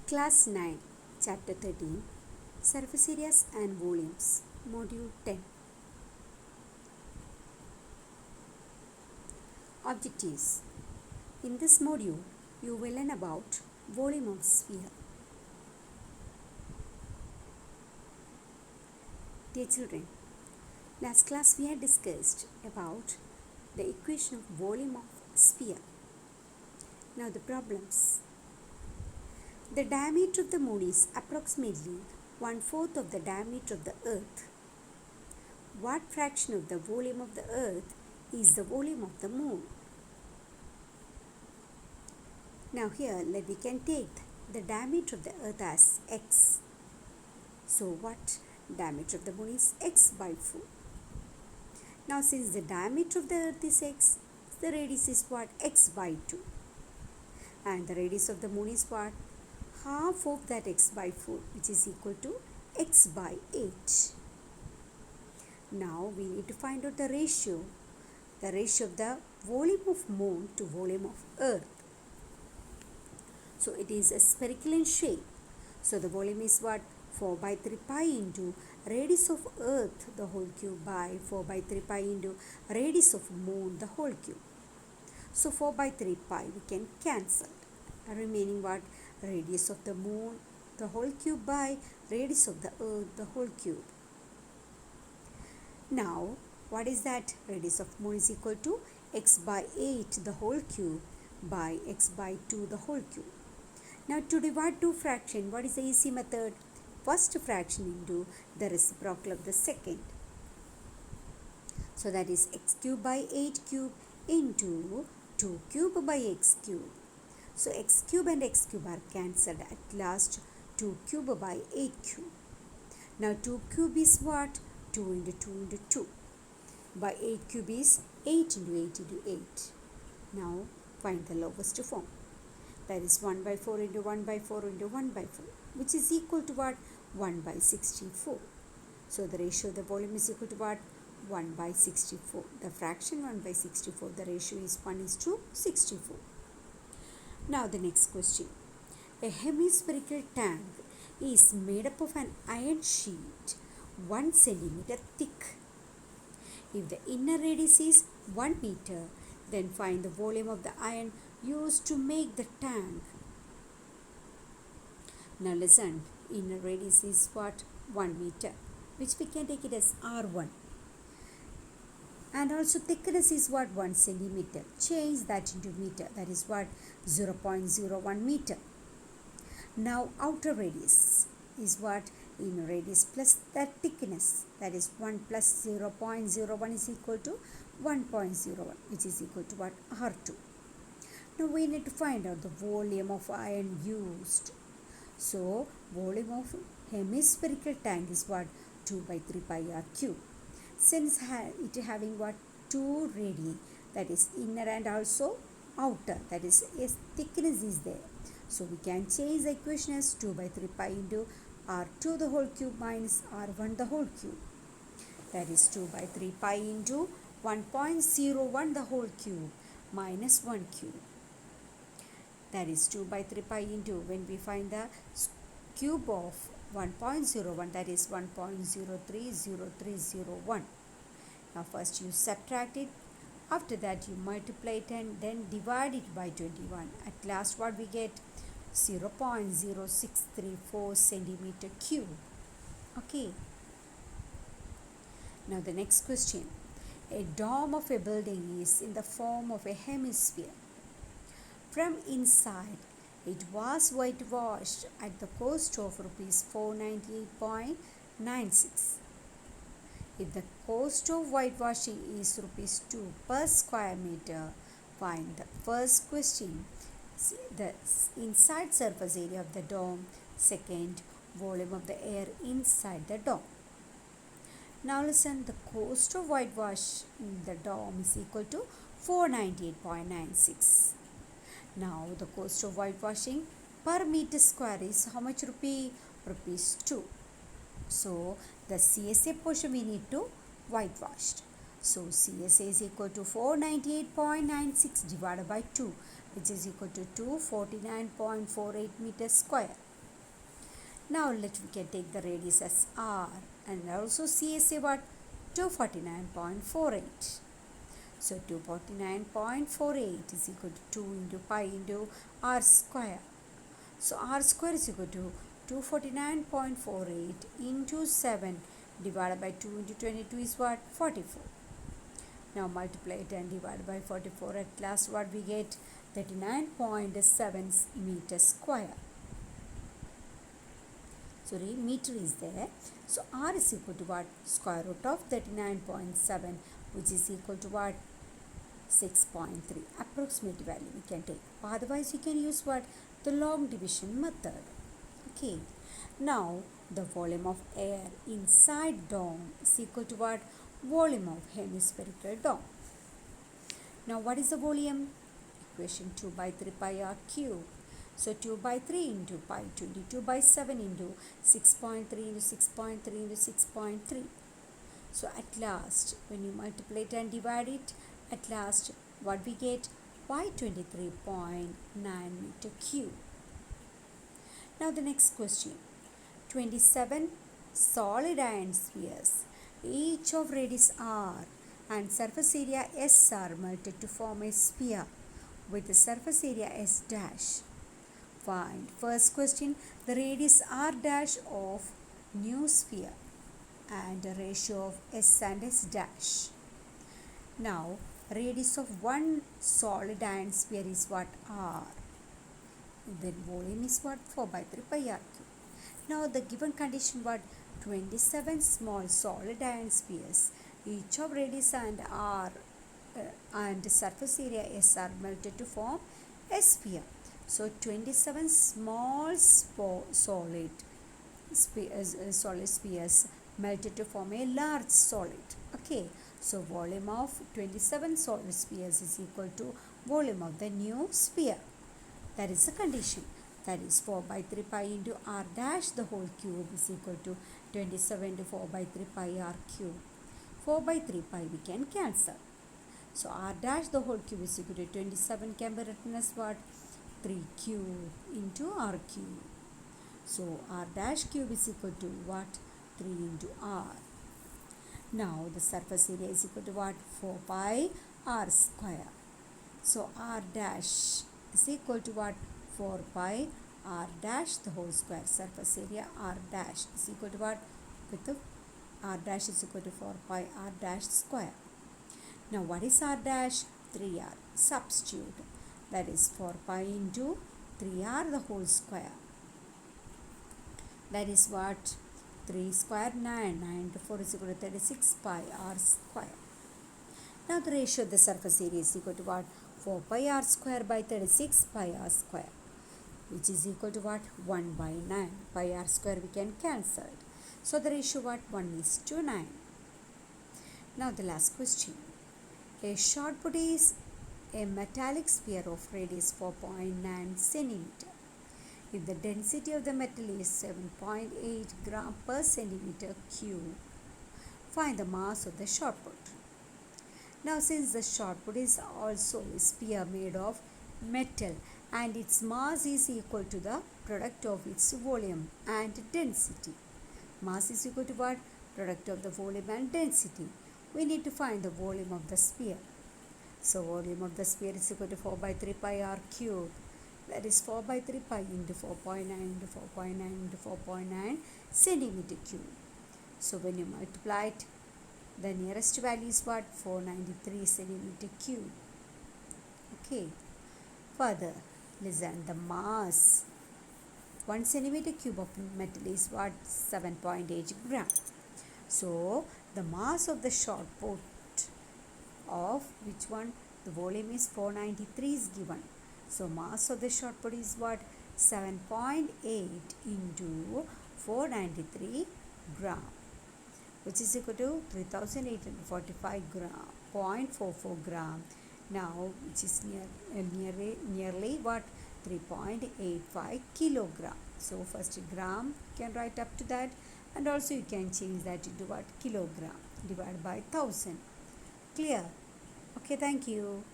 Class 9, Chapter 13, Surface Areas and Volumes, Module 10. Objectives. In this module, you will learn about volume of sphere. Dear children, last class we had discussed about the equation of volume of sphere. Now the problems. The diameter of the moon is approximately 1/4 of the diameter of the earth. What fraction of the volume of the earth is the volume of the moon? Now here we can take the diameter of the earth as x. So what diameter of the moon is x by 4. Now since the diameter of the earth is x, the radius is what? X by 2. And the radius of the moon is what? Half of that x by 4, which is equal to x by 8. Now we need to find out the ratio of the volume of moon to volume of earth. So it is a spherical in shape. So the volume is what? 4 by 3 pi into radius of earth the whole cube by 4 by 3 pi into radius of moon the whole cube. So 4 by 3 pi we can cancel. Remaining what? Radius of the moon the whole cube by radius of the earth the whole cube. Now what is that? Radius of moon is equal to x by 8 the whole cube by x by 2 the whole cube. Now to divide two fractions, what is the easy method? First fraction into the reciprocal of the second. So that is x cube by 8 cube into 2 cube by x cube. So x cube and x cube are cancelled. At last 2 cube by 8 cube. Now 2 cube is what? 2 into 2 into 2. By 8 cube is 8 into 8 into 8. Now find the lowest form. That is 1 by 4 into 1 by 4 into 1 by 4, which is equal to what? 1 by 64. So the ratio of the volume is equal to what? 1 by 64. The fraction 1 by 64. The ratio is 1:64. Now the next question. A hemispherical tank is made up of an iron sheet 1 centimeter thick. If the inner radius is 1 meter, then find the volume of the iron used to make the tank. Now listen, inner radius is what? 1 meter, which we can take it as R1. And also thickness is what? 1 centimeter. Change that into meter. That is what? 0.01 meter. Now outer radius is what? Inner radius plus that thickness. That is 1 plus 0.01 is equal to 1.01, which is equal to what? R2. Now we need to find out the volume of iron used. So volume of hemispherical tank is what? 2 by 3 pi r cube. Since it having what? 2 radii, that is inner and also outer, that is thickness is there. So we can change the equation as 2 by 3 pi into r2 the whole cube minus r1 the whole cube. That is 2 by 3 pi into 1.01 the whole cube minus 1 cube. That is 2 by 3 pi into, when we find the cube of 1.01, that is 1.030301. Now first you subtract it. After that you multiply it and then divide it by 21. At last what we get? 0.0634 centimeter cube. Okay. Now the next question. A dome of a building is in the form of a hemisphere. From inside, it was whitewashed at the cost of rupees 498.96. If the cost of whitewashing is rupees 2 per square meter, find the first question, the inside surface area of the dome. Second, volume of the air inside the dome. Now listen, the cost of whitewash in the dome is equal to 498.96. Now the cost of whitewashing per meter square is how much rupee? Rupees 2. So the CSA portion we need to whitewashed. So CSA is equal to 498.96 divided by 2, which is equal to 249.48 meters square. Now we can take the radius as r and also CSA what? 249.48. So 249.48 is equal to 2 into pi into r square. So r square is equal to 249.48 into 7 divided by 2 into 22 is what? 44. Now multiply it and divide by 44. At last what we get? 39.7 meters square. Sorry, meter is there. So r is equal to what? Square root of 39.7, which is equal to what? 6.3. Approximate value we can take. Otherwise you can use what? The long division method. Okay. Now the volume of air inside dome is equal to what? Volume of hemispherical dome. Now what is the volume? Equation 2 by 3 pi r cube. So 2 by 3 into pi 22 by 7 into 6.3 into 6.3 into 6.3. So at last when you multiply it and divide it, at last what we get? 523.9 meter cube. Now the next question. 27 solid iron spheres, each of radius r and surface area s are melted to form a sphere with the surface area s dash. Find first question the radius r dash of new sphere and the ratio of s and s dash. Now radius of one solid iron sphere is what? R. Then volume is what? 4 by 3 pi r cube. Now the given condition what? 27 small solid iron spheres, each of radius and r and surface area s are melted to form a sphere. So 27 small solid spheres melted to form a large solid. Okay. So volume of 27 solid spheres is equal to volume of the new sphere. That is the condition. That is 4 by 3 pi into r dash the whole cube is equal to 27 into 4 by 3 pi r cube. 4 by 3 pi we can cancel. So r dash the whole cube is equal to 27 can be written as what? 3 cube into r cube. So r dash cube is equal to what? 3 into r. Now the surface area is equal to what? 4 pi r square. So r dash is equal to what? 4 pi r dash the whole square. Surface area r dash is equal to what? With the r dash is equal to 4 pi r dash square. Now what is r dash? 3r. Substitute. That is 4 pi into 3r the whole square. That is what? 3 square 9. 9 into 4 is equal to 36 pi r square. Now the ratio of the surface area is equal to what? 4 pi r square by 36 pi r square, which is equal to what? 1 by 9. Pi r square we can cancel. So the ratio what? 1 is to 9. Now the last question. A shot put is a metallic sphere of radius 4.9 centimeter. If the density of the metal is 7.8 gram per centimeter cube, find the mass of the shot put. Now since the shot put is also a sphere made of metal and its mass is equal to the product of its volume and density. Mass is equal to what? Product of the volume and density. We need to find the volume of the sphere. So volume of the sphere is equal to 4 by 3 pi r cube. That is 4 by 3 pi into 4.9 into 4.9 into 4.9 centimeter cube. So when you multiply it, the nearest value is what? 493 centimeter cube. Okay. Further, listen, the mass 1 centimeter cube of metal is what? 7.8 gram. So the mass of the shot put of which one? The volume is 493 is given. So mass of the shot put is what? 7.8 into 493 gram, which is equal to 3845 gram, 0.44 gram. Now which is nearly what? 3.85 kilogram. So first gram you can write up to that, and also you can change that into what? Kilogram divided by 1000. Clear? Okay, thank you.